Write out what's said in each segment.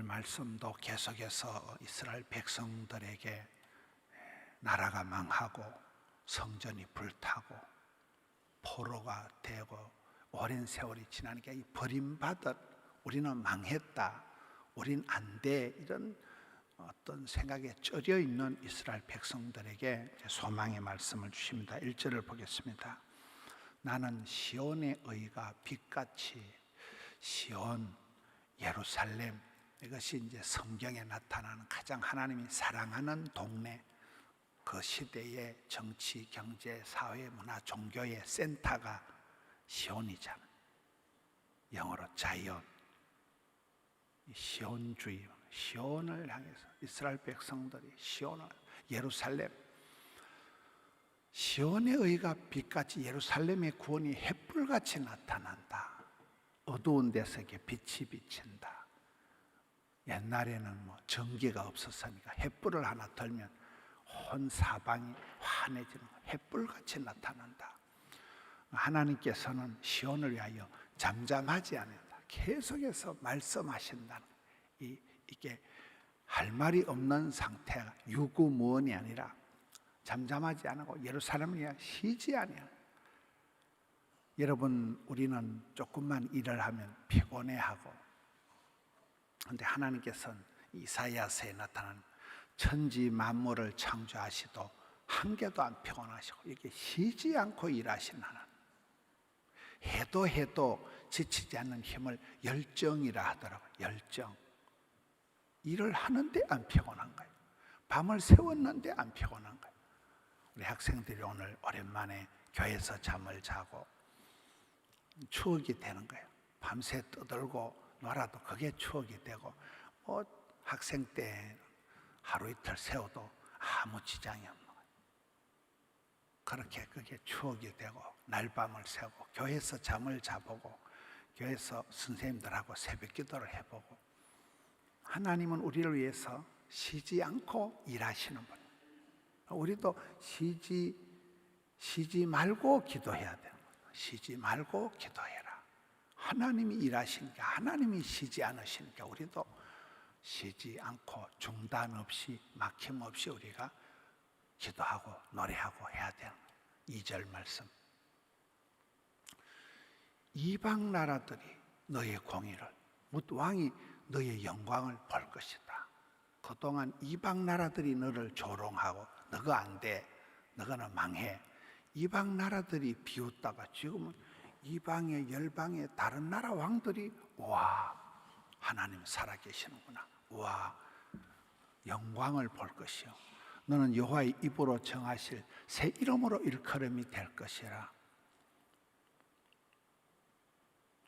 오늘 말씀도 계속해서 이스라엘 백성들에게 나라가 망하고 성전이 불타고 포로가 되고 오랜 세월이 지나니까 이 버림받은, 우리는 망했다, 우린 안 돼, 이런 어떤 생각에 쩔여 있는 이스라엘 백성들에게 소망의 말씀을 주십니다. 1절을 보겠습니다. 나는 시온의 의가 빛같이, 시온, 예루살렘, 이것이 이제 성경에 나타나는 가장 하나님이 사랑하는 동네, 그 시대의 정치, 경제, 사회, 문화, 종교의 센터가 시온이잖아. 영어로 자이온. 시온주의, 시온을 향해서 이스라엘 백성들이 시온을, 예루살렘, 시온의 의가 빛같이, 예루살렘의 구원이 햇불같이 나타난다. 어두운 데서 이렇게 빛이 비친다. 옛날에는 뭐 전기가 없었으니까 햇불을 하나 들면 온 사방이 환해지는 거예요. 햇불같이 나타난다. 하나님께서는 시온을 위하여 잠잠하지 않는다. 계속해서 말씀하신다는 거예요. 이게 할 말이 없는 상태가 유구무원이 아니라 잠잠하지 않고 예루살렘을 위하여 쉬지 아니하는. 여러분, 우리는 조금만 일을 하면 피곤해하고, 그런데 하나님께서는 이사야서에 나타난 천지 만물을 창조하시도 한 개도 안 피곤하시고 이렇게 쉬지 않고 일하시는 하나님. 해도 지치지 않는 힘을 열정이라 하더라고요. 열정. 일을 하는데 안 피곤한 거예요. 밤을 새웠는데 안 피곤한 거예요. 우리 학생들이 오늘 오랜만에 교회에서 잠을 자고 추억이 되는 거예요. 밤새 떠들고 놀아도 그게 추억이 되고, 학생 때 하루 이틀 세워도 아무 지장이 없는 거예요. 그렇게 그게 추억이 되고 날밤을 새고 교회에서 잠을 자보고 교회에서 선생님들하고 새벽 기도를 해보고, 하나님은 우리를 위해서 쉬지 않고 일하시는 분. 우리도 쉬지 말고 기도해야 되는 거예요. 쉬지 말고 기도해라. 하나님이 일하시니까, 하나님이 쉬지 않으시니까 우리도 쉬지 않고 중단 없이 막힘 없이 우리가 기도하고 노래하고 해야 되는 거예요. 2절 말씀. 이방 나라들이 너의 공의를, 뭇 왕이 너의 영광을 볼 것이다. 그동안 이방 나라들이 너를 조롱하고 너가 안 돼, 너가는 망해, 이방 나라들이 비웃다가 지금은 이방의 열방의 다른 나라 왕들이 와, 하나님 살아계시는구나, 와, 영광을 볼 것이요, 너는 여호와의 입으로 정하실 새 이름으로 일컬음이 될 것이라.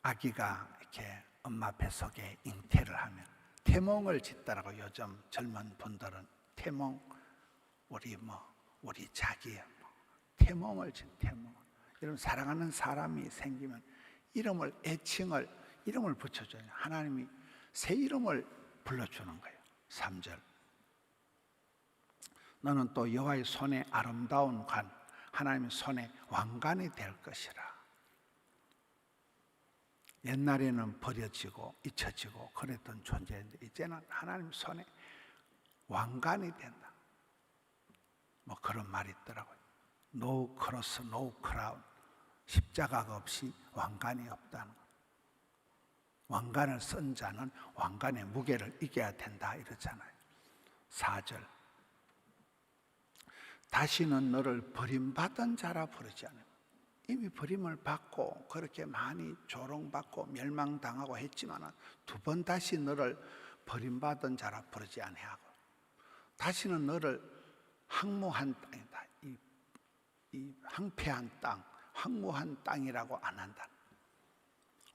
아기가 이렇게 엄마 뱃속에 잉태를 하면 태몽을 짓더라고. 요즘 젊은 분들은 태몽, 우리 자기 태몽을 짓, 태몽. 여러분, 사랑하는 사람이 생기면 이름을, 애칭을, 이름을 붙여줘요. 하나님이 새 이름을 불러주는 거예요. 3절. 너는 또 여호와의 손에 아름다운 관, 하나님의 손에 왕관이 될 것이라. 옛날에는 버려지고 잊혀지고 그랬던 존재인데 이제는 하나님 손에 왕관이 된다. 뭐 그런 말이 있더라고요. No cross, no crown. 십자가가 없이 왕관이 없다는 것. 왕관을 쓴 자는 왕관의 무게를 이겨야 된다 이러잖아요. 4절. 다시는 너를 버림받은 자라 부르지 않으며. 이미 버림을 받고 그렇게 많이 조롱받고 멸망당하고 했지만 두 번 다시 너를 버림받은 자라 부르지 아니하고, 다시는 너를 황무한 땅이다, 이 황폐한 땅, 황무한 땅이라고 안 한다.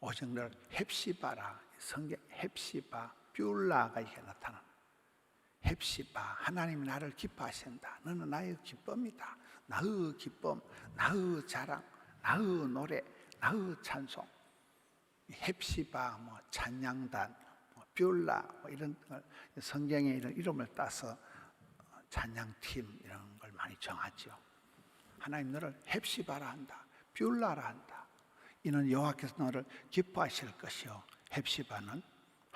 오직 너를 헵시바라, 성경 헵시바, 뷸라가 이렇게 나타나. 헵시바, 하나님이 나를 기뻐하신다. 너는 나의 기쁨이다. 나의 기쁨, 나의 자랑, 나의 노래, 나의 찬송. 헵시바, 찬양단, 뷸라, 이런 걸 성경에 이런 이름을 따서 찬양팀 이런 걸 많이 정하죠. 하나님 너를 헵시바라 한다, 뷸라라 한다. 이는 여호와께서 너를 기뻐하실 것이요, 헵시바는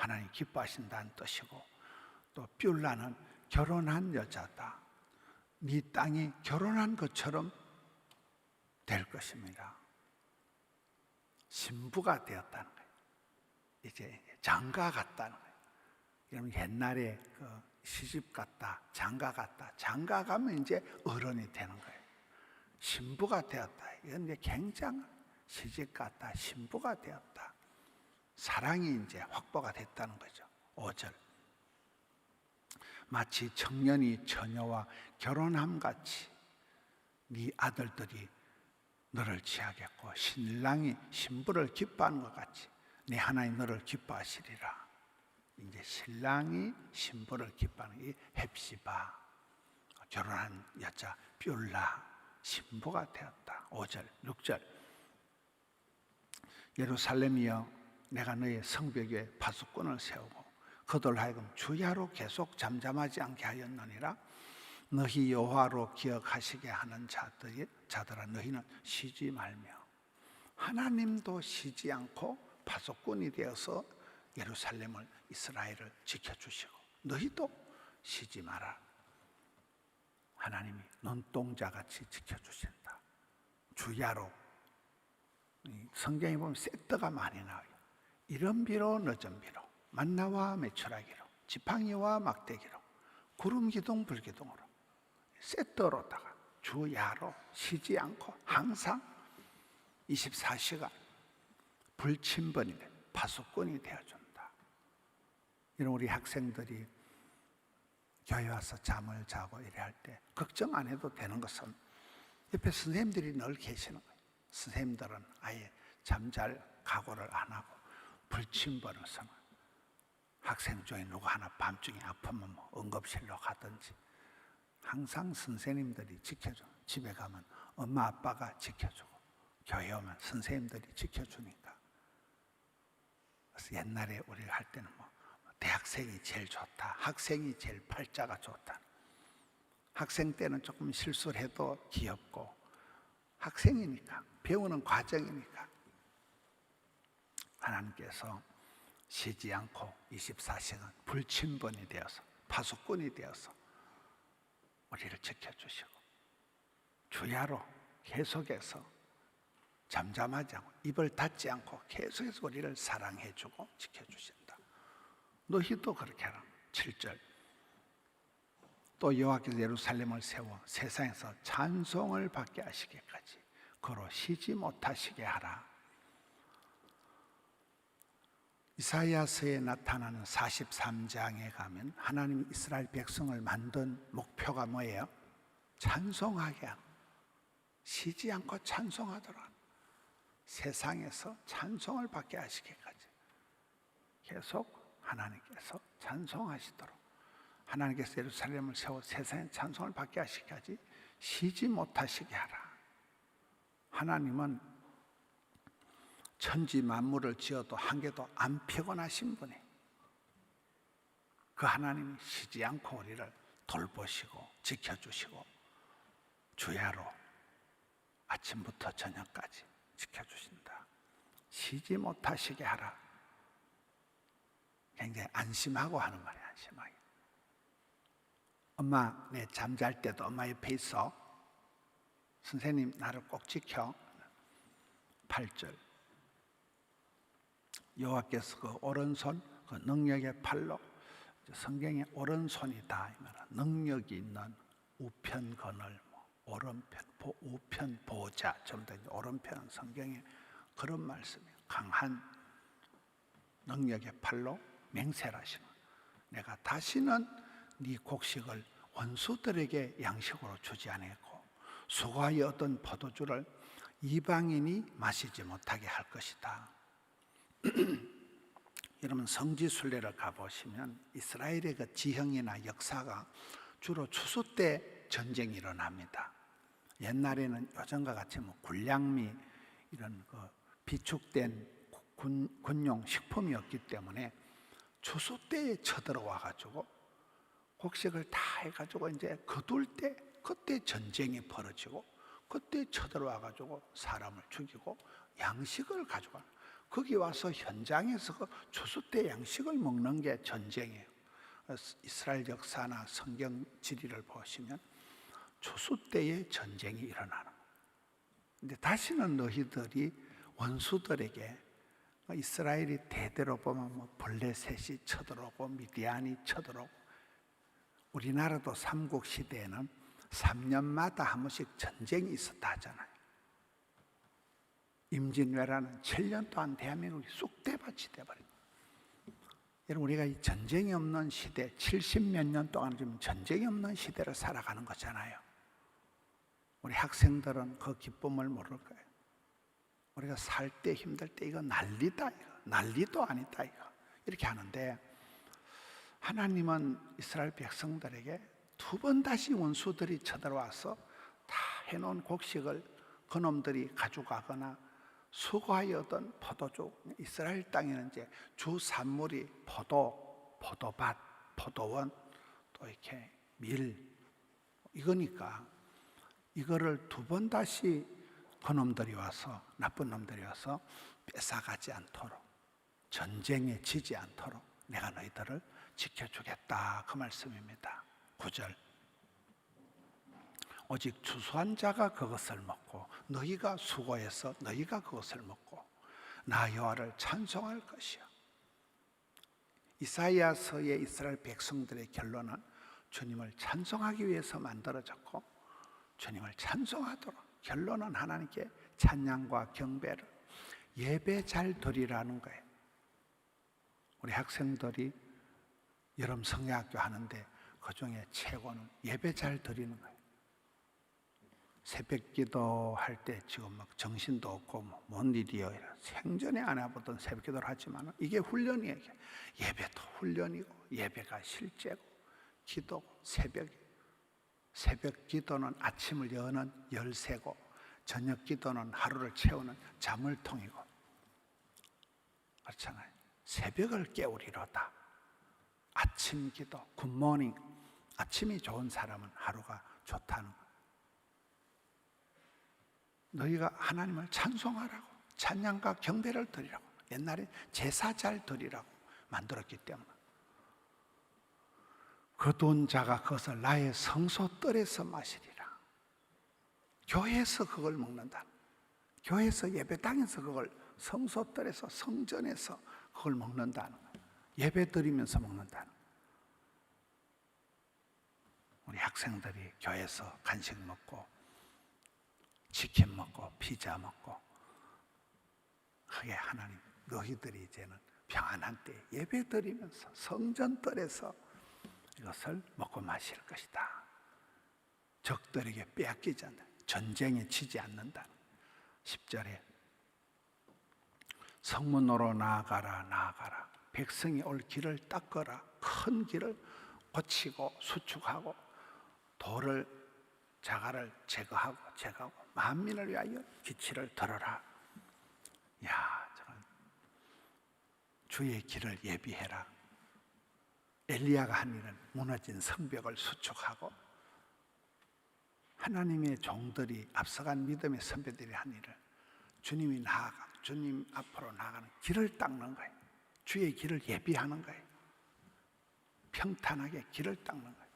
하나님 기뻐하신다는 뜻이고, 또 뷸라는 결혼한 여자다. 네 땅이 결혼한 것처럼 될 것입니다. 신부가 되었다는 거예요. 이제 장가 갔다는 거예요. 그러면 옛날에 그 시집 갔다, 장가 갔다, 장가 가면 이제 어른이 되는 거예요. 신부가 되었다. 이건 이제 굉장한, 시집 갔다, 신부가 되었다. 사랑이 이제 확보가 됐다는 거죠. 5절. 마치 청년이 처녀와 결혼함 같이 네 아들들이 너를 취하겠고 신랑이 신부를 기뻐하는 것 같이 네 하나님 너를 기뻐하시리라. 이제 신랑이 신부를 기뻐하는 이 헵시바, 결혼한 여자 뷸라, 신부가 되었다. 5절, 6절. 예루살렘이여, 내가 너의 성벽 위에 파수꾼을 세우고 그들 하여금 주야로 계속 잠잠하지 않게 하였느니라. 너희 여호와로 기억하시게 하는 자들아, 너희는 쉬지 말며. 하나님도 쉬지 않고 파수꾼이 되어서 예루살렘을, 이스라엘을 지켜주시고 너희도 쉬지 마라. 하나님이 눈동자같이 지켜주신다. 주야로. 성경에 보면 세트가 많이 나와요. 이른 비로 늦은 비로, 만나와 메추라기로, 지팡이와 막대기로, 구름 기둥 불기둥으로, 세트로다가 주야로 쉬지 않고 항상 24시간 불침번이 돼, 파수꾼이 되어준다. 이런 우리 학생들이 교회 와서 잠을 자고 이래 할 때 걱정 안 해도 되는 것은 옆에 선생님들이 늘 계시는 거예요. 선생님들은 아예 잠잘 각오를 안 하고 불침번에서는 학생 중에 누구 하나 밤중에 아프면 뭐 응급실로 가든지 항상 선생님들이 지켜줘. 집에 가면 엄마 아빠가 지켜주고 교회 오면 선생님들이 지켜주니까. 그래서 옛날에 우리가 할 때는 뭐 대학생이 제일 좋다, 학생이 제일 팔자가 좋다. 학생 때는 조금 실수를 해도 귀엽고, 학생이니까 배우는 과정이니까 하나님께서 쉬지 않고 24시간 불침번이 되어서 파수꾼이 되어서 우리를 지켜주시고 주야로 계속해서 잠잠하지 않고 입을 닫지 않고 계속해서 우리를 사랑해주고 지켜주신다. 너희도 그렇게 하라. 7절. 또 여호와께서 예루살렘을 세워 세상에서 찬송을 받게 하시기까지 그로 쉬지 못하시게 하라. 이사야서에 나타나는 43장에 가면 하나님 이스라엘 백성을 만든 목표가 뭐예요? 찬송하게 하는, 쉬지 않고 찬송하더라. 세상에서 찬송을 받게 하시기까지 계속 하나님께서 찬송하시도록, 하나님께서 예루살렘을 세워 세상에 찬송을 받게 하시기까지 쉬지 못하시게 하라. 하나님은 천지 만물을 지어도 한 개도 안 피곤하신 분이, 그 하나님이 쉬지 않고 우리를 돌보시고 지켜주시고 주야로 아침부터 저녁까지 지켜주신다. 쉬지 못하시게 하라. 굉장히 안심하고 하는 말이야. 안심하게. 엄마, 내 잠잘 때도 엄마 옆에 있어. 선생님 나를 꼭 지켜. 8절. 여호와께서 그 오른손, 그 능력의 팔로, 성경에 오른손이다 이 말은 능력이 있는 우편 그늘, 오른편, 우편 보좌, 좀 더 오른편, 성경에 그런 말씀이에요. 강한 능력의 팔로 맹세를 하시는, 내가 다시는 네 곡식을 원수들에게 양식으로 주지 않았고 수고하여 얻은 포도주를 이방인이 마시지 못하게 할 것이다. 여러분 성지순례를 가보시면 이스라엘의 그 지형이나 역사가 주로 추수 때 전쟁이 일어납니다. 옛날에는 요즘과 같이 뭐 군량미 이런 그 비축된 군용 식품이었기 때문에 추수 때에 쳐들어와 가지고 곡식을 다 해가지고 이제 거둘 때 그때 전쟁이 벌어지고 그때 쳐들어와 가지고 사람을 죽이고 양식을 가져가는, 거기 와서 현장에서 그 추수 때 양식을 먹는 게 전쟁이에요. 이스라엘 역사나 성경 지리를 보시면 추수 때에 전쟁이 일어나는 거예요. 근데 다시는 너희들이 원수들에게, 이스라엘이 대대로 보면 뭐 블레셋이 쳐들어오고 미디안이 쳐들어오고, 우리나라도 삼국 시대에는 3년마다 한 번씩 전쟁이 있었다 하잖아요. 임진왜란은 7년 동안 대한민국이 쑥대밭이 돼버린 거예요. 여러분, 우리가 이 전쟁이 없는 시대, 70몇 년 동안 지금 전쟁이 없는 시대를 살아가는 거잖아요. 우리 학생들은 그 기쁨을 모를 거예요. 우리가 살 때 힘들 때 이거 난리다, 이거 난리도 아니다, 이거 이렇게 하는데, 하나님은 이스라엘 백성들에게 두 번 다시 원수들이 쳐들어와서 다 해놓은 곡식을 그놈들이 가져가거나 수고하여 얻은 포도주, 이스라엘 땅에는 이제 주 산물이 포도밭, 포도원, 또 이렇게 밀, 이거니까 이거를 두 번 다시 그놈들이 와서, 나쁜 놈들이 와서 뺏어가지 않도록, 전쟁에 지지 않도록 내가 너희들을 지켜주겠다, 그 말씀입니다. 9절, 오직 추수한 자가 그것을 먹고 너희가 수고해서 너희가 그것을 먹고 나 여호와를 찬송할 것이야. 이사야서의 이스라엘 백성들의 결론은 주님을 찬송하기 위해서 만들어졌고, 주님을 찬송하도록, 결론은 하나님께 찬양과 경배를, 예배 잘 드리라는 거예요. 우리 학생들이 여름 성야학교 하는데 그 중에 최고는 예배 잘 드리는 거예요. 새벽 기도 할 때 지금 막 정신도 없고 뭔 일이요, 생전에 안 해보던 새벽 기도를 하지만 이게 훈련이에요. 예배도 훈련이고 예배가 실제고 기도고, 새벽 기도는 아침을 여는 열쇠고 저녁 기도는 하루를 채우는 자물통이고, 그렇잖아요. 새벽을 깨우리로다. 아침 기도, 굿모닝. 아침이 좋은 사람은 하루가 좋다는 거예요. 너희가 하나님을 찬송하라고, 찬양과 경배를 드리라고, 옛날에 제사 잘 드리라고 만들었기 때문에, 거둔 자가 그것을 나의 성소뜰에서 마시리라. 교회에서 그걸 먹는다. 교회에서, 예배당에서 그걸, 성소뜰에서, 성전에서 그걸 먹는다는 거예요. 예배 드리면서 먹는다는 거예요. 우리 학생들이 교회에서 간식 먹고 치킨 먹고 피자 먹고, 그게 하나님, 너희들이 이제는 평안한 때 예배 드리면서 성전뜰에서 이것을 먹고 마실 것이다. 적들에게 빼앗기지 않는다. 전쟁에 지지 않는다. 10절에 성문으로 나아가라, 나아가라. 백성이 올 길을 닦아라. 큰 길을 고치고 수축하고 돌을, 자갈을 제거하고 만민을 위하여 기치를 들어라. 야, 저는 주의 길을 예비해라. 엘리야가 한 일은 무너진 성벽을 수축하고, 하나님의 종들이, 앞서간 믿음의 선배들이 한 일을 주님 앞으로 나아가는 길을 닦는 거예요. 주의 길을 예비하는 거예요. 평탄하게 길을 닦는 거예요.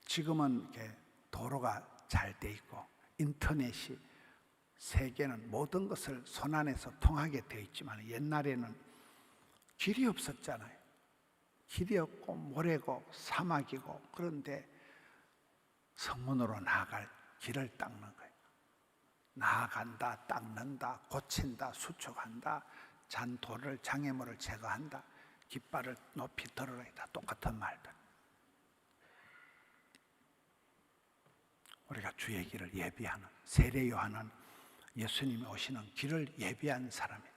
지금은 이렇게 도로가 잘 돼 있고 인터넷이, 세계는 모든 것을 손안에서 통하게 되어 있지만, 옛날에는 길이 없었잖아요. 길이 없고 모래고 사막이고, 그런데 성문으로 나아갈 길을 닦는 거예요. 나아간다, 닦는다, 고친다, 수축한다, 잔돌을, 장애물을 제거한다, 깃발을 높이 들어라, 다 똑같은 말들. 우리가 주의 길을 예비하는, 세례 요한은 예수님이 오시는 길을 예비한 사람이죠.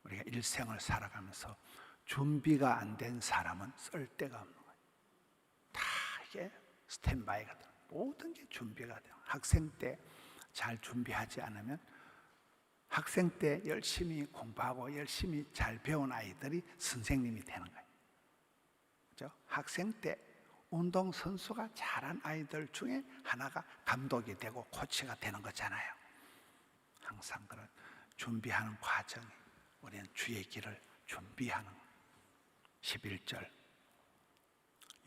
우리가 일생을 살아가면서 준비가 안 된 사람은 쓸 데가 없는 거예요. 다 이게 스탠바이가 돼요. 모든 게 준비가 돼요. 학생 때 잘 준비하지 않으면, 학생 때 열심히 공부하고 열심히 잘 배운 아이들이 선생님이 되는 거예요. 그렇죠? 학생 때 운동선수가 잘한 아이들 중에 하나가 감독이 되고 코치가 되는 거잖아요. 항상 그런 준비하는 과정이 우리는 주의 길을 준비하는 11절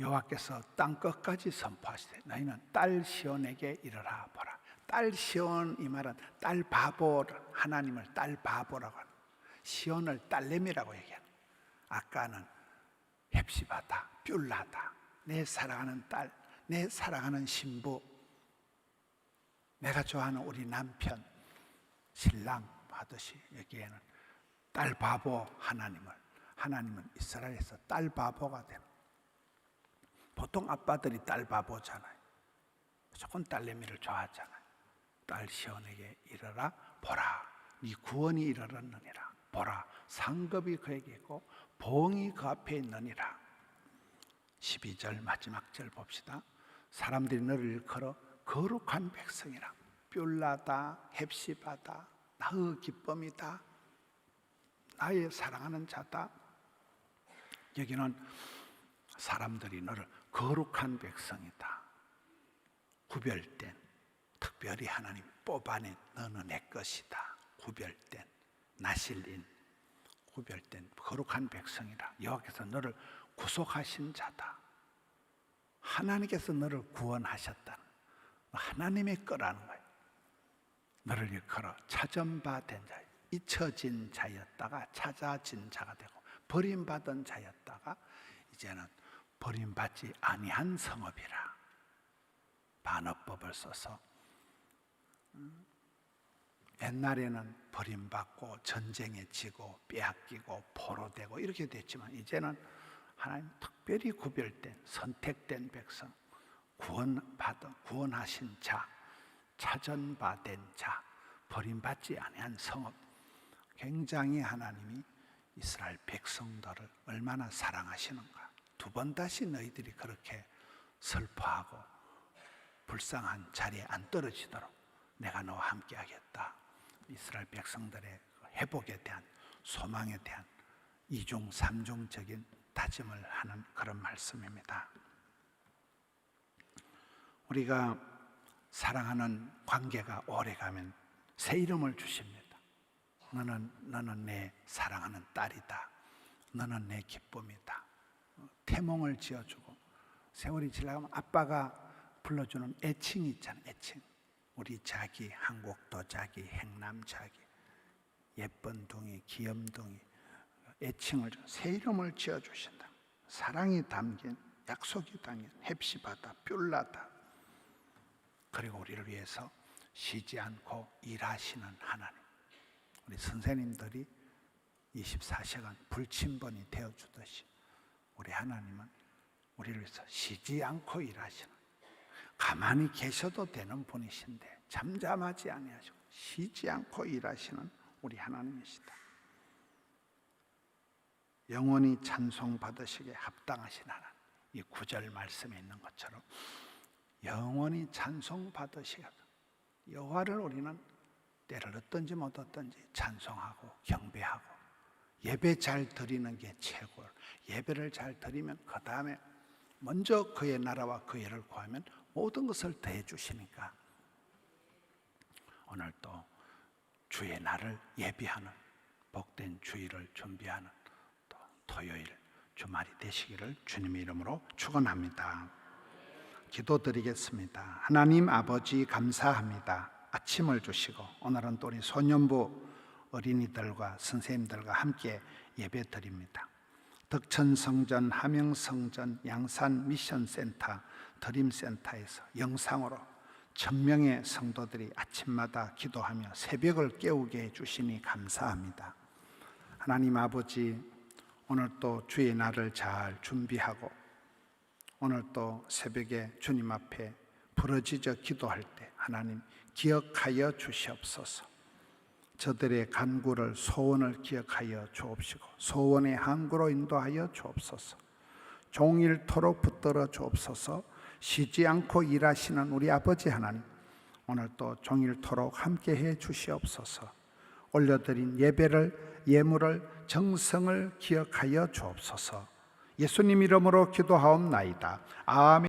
여호와께서 땅 끝까지 선포하시되 너희는 딸 시온에게 이르라 보라. 딸 시온, 이 말은 딸 바보, 하나님을 딸 바보라고 하는, 시온을 딸내미라고 얘기하는. 아까는 헵시바다, 뷸라다, 내 사랑하는 딸, 내 사랑하는 신부, 내가 좋아하는 우리 남편, 신랑 하듯이 여기에는 딸 바보 하나님은 이스라엘에서 딸 바보가 되는. 보통 아빠들이 딸 바보잖아요. 무조건 딸내미를 좋아하잖아요. 딸 시온에게 이르라 보라, 네 구원이 이르렀느니라. 보라, 상급이 그에게 있고 보응이 그 앞에 있느니라. 12절 마지막 절 봅시다. 사람들이 너를 일컬어 거룩한 백성이라. 뷸라다, 헵시바다, 나의 기쁨이다, 나의 사랑하는 자다. 여기는 사람들이 너를 거룩한 백성이다, 구별된, 특별히 하나님 뽑아낸, 너는 내 것이다, 구별된, 나실인, 구별된 거룩한 백성이라. 여호와께서 너를 구속하신 자다. 하나님께서 너를 구원하셨다. 하나님의 거라는 거예요. 너를 일컬어 찾음받은 자, 잊혀진 자였다가 찾아진 자가 되고, 버림받은 자였다가 이제는 버림받지 아니한 성읍이라. 반어법을 써서 옛날에는 버림받고 전쟁에 지고 빼앗기고 포로되고 이렇게 됐지만, 이제는 하나님 특별히 구별된 선택된 백성, 구원하신 자, 찾은받은 자, 버림받지 아니한 성읍. 굉장히 하나님이 이스라엘 백성들을 얼마나 사랑하시는가. 두 번 다시 너희들이 그렇게 슬퍼하고 불쌍한 자리에 안 떨어지도록 내가 너와 함께 하겠다. 이스라엘 백성들의 회복에 대한, 소망에 대한 이중 삼중적인 다짐을 하는 그런 말씀입니다. 우리가 사랑하는 관계가 오래가면 새 이름을 주십니다. 너는 내 사랑하는 딸이다, 너는 내 기쁨이다. 태몽을 지어주고, 세월이 지나가면 아빠가 불러주는 애칭이 있잖아요. 애칭. 우리 자기, 한국도 자기, 행남 자기, 예쁜 둥이, 귀염둥이, 애칭을, 새 이름을 지어주신다. 사랑이 담긴, 약속이 담긴 헵시바다, 뷸라다. 그리고 우리를 위해서 쉬지 않고 일하시는 하나님. 우리 선생님들이 24시간 불침번이 되어주듯이 우리 하나님은 우리를 위해서 쉬지 않고 일하시는, 가만히 계셔도 되는 분이신데 잠잠하지 아니하시고 쉬지 않고 일하시는 우리 하나님이시다. 영원히 찬송받으시기에 합당하신 하나님. 이 9절 말씀에 있는 것처럼 영원히 찬송받으시겠다. 여호와를 우리는 때를 얻든지 못 얻든지 찬송하고 경배하고, 예배 잘 드리는 게 최고. 예배를 잘 드리면 그 다음에 먼저 그의 나라와 그의 의를 구하면 모든 것을 더해 주시니까, 오늘 또 주의 날을 예비하는, 복된 주일을 준비하는 또 토요일 주말이 되시기를 주님의 이름으로 축원합니다. 기도드리겠습니다. 하나님 아버지, 감사합니다. 아침을 주시고 오늘은 또 우리 소년부 어린이들과 선생님들과 함께 예배 드립니다. 덕천성전, 함영성전, 양산 미션센터, 드림센터에서 영상으로 1000명의 성도들이 아침마다 기도하며 새벽을 깨우게 해주시니 감사합니다. 하나님 아버지, 오늘 또 주의 날을 잘 준비하고 오늘 또 새벽에 주님 앞에 부르짖어 기도할 때 하나님 기억하여 주시옵소서. 저들의 간구를, 소원을 기억하여 주옵시고 소원의 항구로 인도하여 주옵소서. 종일토록 붙들어 주옵소서. 쉬지 않고 일하시는 우리 아버지 하나님, 오늘 또 종일토록 함께해 주시옵소서. 올려드린 예배를, 예물을, 정성을 기억하여 주옵소서. 예수님 이름으로 기도하옵나이다. 아멘.